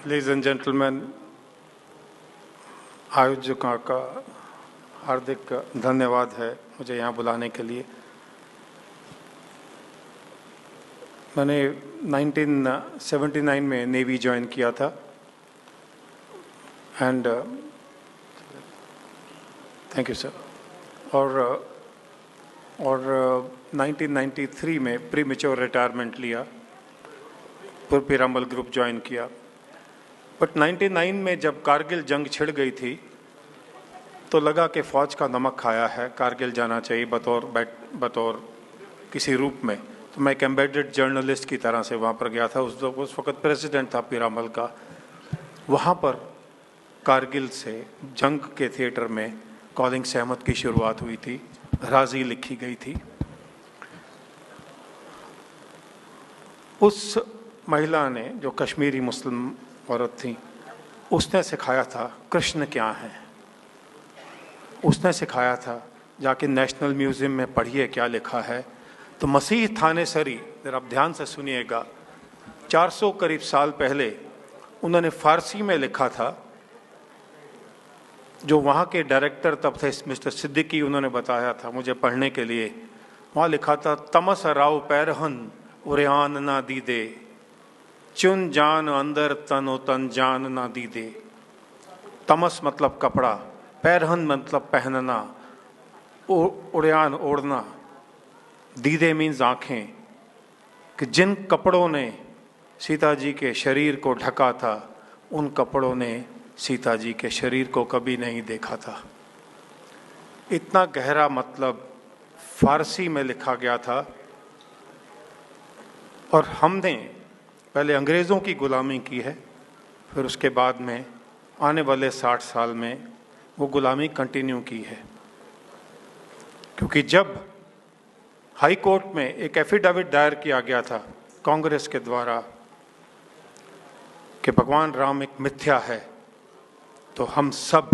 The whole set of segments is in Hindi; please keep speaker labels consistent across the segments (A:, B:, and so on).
A: लेडीज एंड जेंटलमैन, आयोजकों का हार्दिक धन्यवाद है मुझे यहाँ बुलाने के लिए। मैंने 1979 में नेवी ज्वाइन किया था एंड थैंक यू सर। और 1993 में प्री मेच्योर रिटायरमेंट लिया, फिर पीरामल ग्रुप ज्वाइन किया। बट 99 में जब कारगिल जंग छिड़ गई थी तो लगा कि फ़ौज का नमक खाया है, कारगिल जाना चाहिए बतौर किसी रूप में। तो मैं एक एम्बेडेड जर्नलिस्ट की तरह से वहाँ पर गया था। उस वक्त प्रेसिडेंट था पीरामल का। वहाँ पर कारगिल से जंग के थिएटर में कॉलिंग सहमत की शुरुआत हुई थी, राजी लिखी गई थी। उस महिला ने, जो कश्मीरी मुस्लिम औरत थी, उसने सिखाया था कृष्ण क्या है। उसने सिखाया था जाके नेशनल म्यूज़ियम में पढ़िए क्या लिखा है। तो मसीह थानेसरी, जरा आप ध्यान से सुनिएगा, 400 करीब साल पहले उन्होंने फ़ारसी में लिखा था। जो वहाँ के डायरेक्टर तब थे मिस्टर सिद्दीकी, उन्होंने बताया था मुझे पढ़ने के लिए। वहाँ लिखा था, तमस राव पैरहन उरियान ना दी दे, चुन जान अंदर तनो तन जान ना दी दे। तमस मतलब कपड़ा, पैरहन मतलब पहनना, उड़ियान ओढ़ना, दीदे मीन्स आँखें, कि जिन कपड़ों ने सीता जी के शरीर को ढका था उन कपड़ों ने सीता जी के शरीर को कभी नहीं देखा था। इतना गहरा मतलब फारसी में लिखा गया था। और हमने पहले अंग्रेज़ों की गुलामी की है, फिर उसके बाद में आने वाले 60 साल में वो गुलामी कंटिन्यू की है। क्योंकि जब हाई कोर्ट में एक एफिडेविट दायर किया गया था कांग्रेस के द्वारा कि भगवान राम एक मिथ्या है, तो हम सब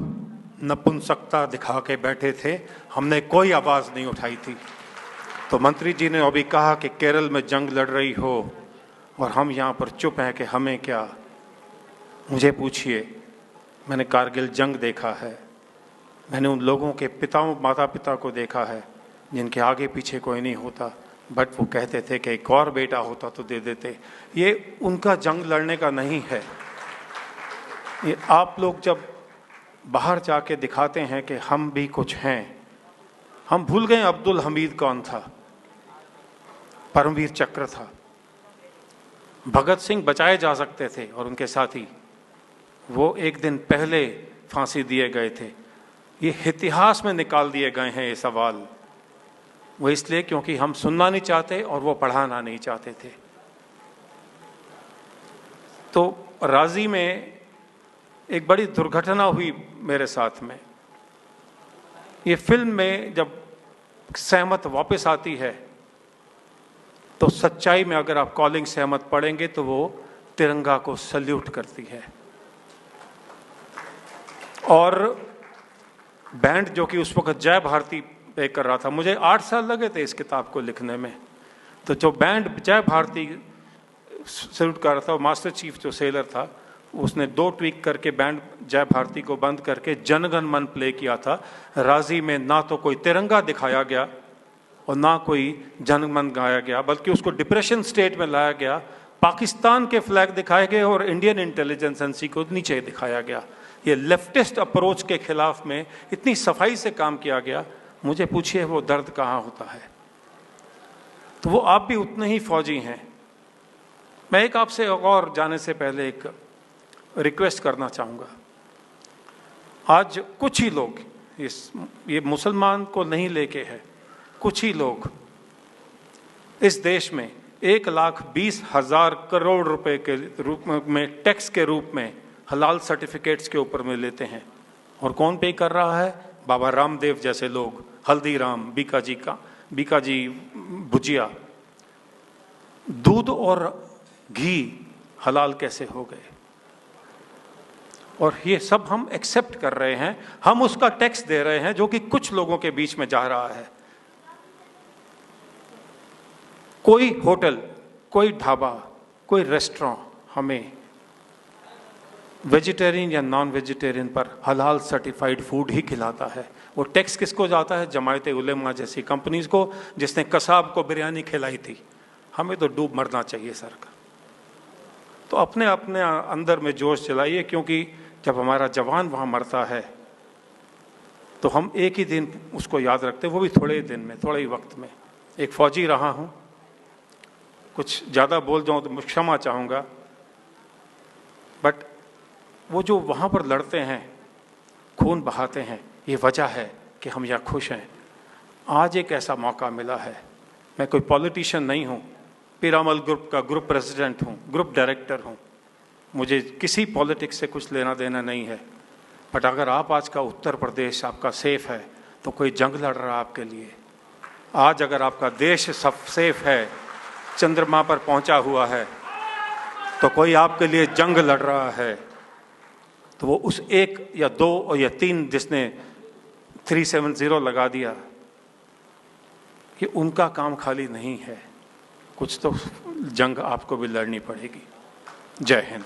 A: नपुंसकता दिखा के बैठे थे, हमने कोई आवाज़ नहीं उठाई थी। तो मंत्री जी ने अभी कहा कि केरल में जंग लड़ रही हो और हम यहाँ पर चुप हैं कि हमें क्या। मुझे पूछिए, मैंने कारगिल जंग देखा है, मैंने उन लोगों के माता पिता को देखा है जिनके आगे पीछे कोई नहीं होता, बट वो कहते थे कि एक और बेटा होता तो दे देते। ये उनका जंग लड़ने का नहीं है। ये आप लोग जब बाहर जाके दिखाते हैं कि हम भी कुछ हैं, हम भूल गए अब्दुल हमीद कौन था, परमवीर चक्र था। भगत सिंह बचाए जा सकते थे और उनके साथी, वो एक दिन पहले फांसी दिए गए थे। ये इतिहास में निकाल दिए गए हैं ये सवाल। वो इसलिए क्योंकि हम सुनना नहीं चाहते और वो पढ़ाना नहीं चाहते थे। तो राजी में एक बड़ी दुर्घटना हुई मेरे साथ में। ये फिल्म में जब सहमत वापस आती है तो सच्चाई में अगर आप कॉलिंग सहमत पढ़ेंगे तो वो तिरंगा को सल्यूट करती है। और बैंड जो कि उस वक्त जय भारती पे कर रहा था, मुझे 8 साल लगे थे इस किताब को लिखने में। तो जो बैंड जय भारती सल्यूट कर रहा था, मास्टर चीफ जो सेलर था, उसने 2 ट्वीक करके बैंड जय भारती को बंद करके जनगण मन प्ले किया था। राजी में ना तो कोई तिरंगा दिखाया गया और ना कोई जनगण गाया गया, बल्कि उसको डिप्रेशन स्टेट में लाया गया। पाकिस्तान के फ्लैग दिखाए गए और इंडियन इंटेलिजेंस एजेंसी को नीचे दिखाया गया। ये लेफ्टिस्ट अप्रोच के खिलाफ में इतनी सफाई से काम किया गया। मुझे पूछिए वो दर्द कहाँ होता है। तो वो आप भी उतने ही फौजी हैं। मैं एक आपसे और जाने से पहले एक रिक्वेस्ट करना चाहूँगा। आज कुछ ही लोग, ये मुसलमान को नहीं लेके है, कुछ ही लोग इस देश में 1,20,000 करोड़ रुपए के रूप में टैक्स के रूप में हलाल सर्टिफिकेट्स के ऊपर में लेते हैं। और कौन पे कर रहा है? बाबा रामदेव जैसे लोग, हल्दीराम, बीकाजी भुजिया। दूध और घी हलाल कैसे हो गए? और ये सब हम एक्सेप्ट कर रहे हैं, हम उसका टैक्स दे रहे हैं जो कि कुछ लोगों के बीच में जा रहा है। कोई होटल, कोई ढाबा, कोई रेस्टोरेंट हमें वेजिटेरियन या नॉन वेजिटेरियन पर हलाल सर्टिफाइड फूड ही खिलाता है। वो टैक्स किसको जाता है? जमायत उलेमा जैसी कंपनीज को, जिसने कसाब को बिरयानी खिलाई थी। हमें तो डूब मरना चाहिए सरकार। तो अपने अपने अंदर में जोश चलाइए, क्योंकि जब हमारा जवान वहाँ मरता है तो हम एक ही दिन उसको याद रखते हैं, वो भी थोड़े ही दिन में, थोड़े ही वक्त में। एक फौजी रहा हूँ, कुछ ज़्यादा बोल जाऊँ तो क्षमा चाहूँगा, बट वो जो वहाँ पर लड़ते हैं, खून बहाते हैं, ये वजह है कि हम यहाँ खुश हैं। आज एक ऐसा मौका मिला है। मैं कोई पॉलिटिशियन नहीं हूँ, पीरामल ग्रुप का ग्रुप प्रेसिडेंट हूँ, ग्रुप डायरेक्टर हूँ, मुझे किसी पॉलिटिक्स से कुछ लेना देना नहीं है। बट अगर आप आज का उत्तर प्रदेश आपका सेफ है तो कोई जंग लड़ रहा है आपके लिए। आज अगर आपका देश सब सेफ है, चंद्रमा पर पहुंचा हुआ है, तो कोई आपके लिए जंग लड़ रहा है। तो वो उस एक या दो या तीन जिसने 370 लगा दिया, कि उनका काम खाली नहीं है, कुछ तो जंग आपको भी लड़नी पड़ेगी। जय हिंद।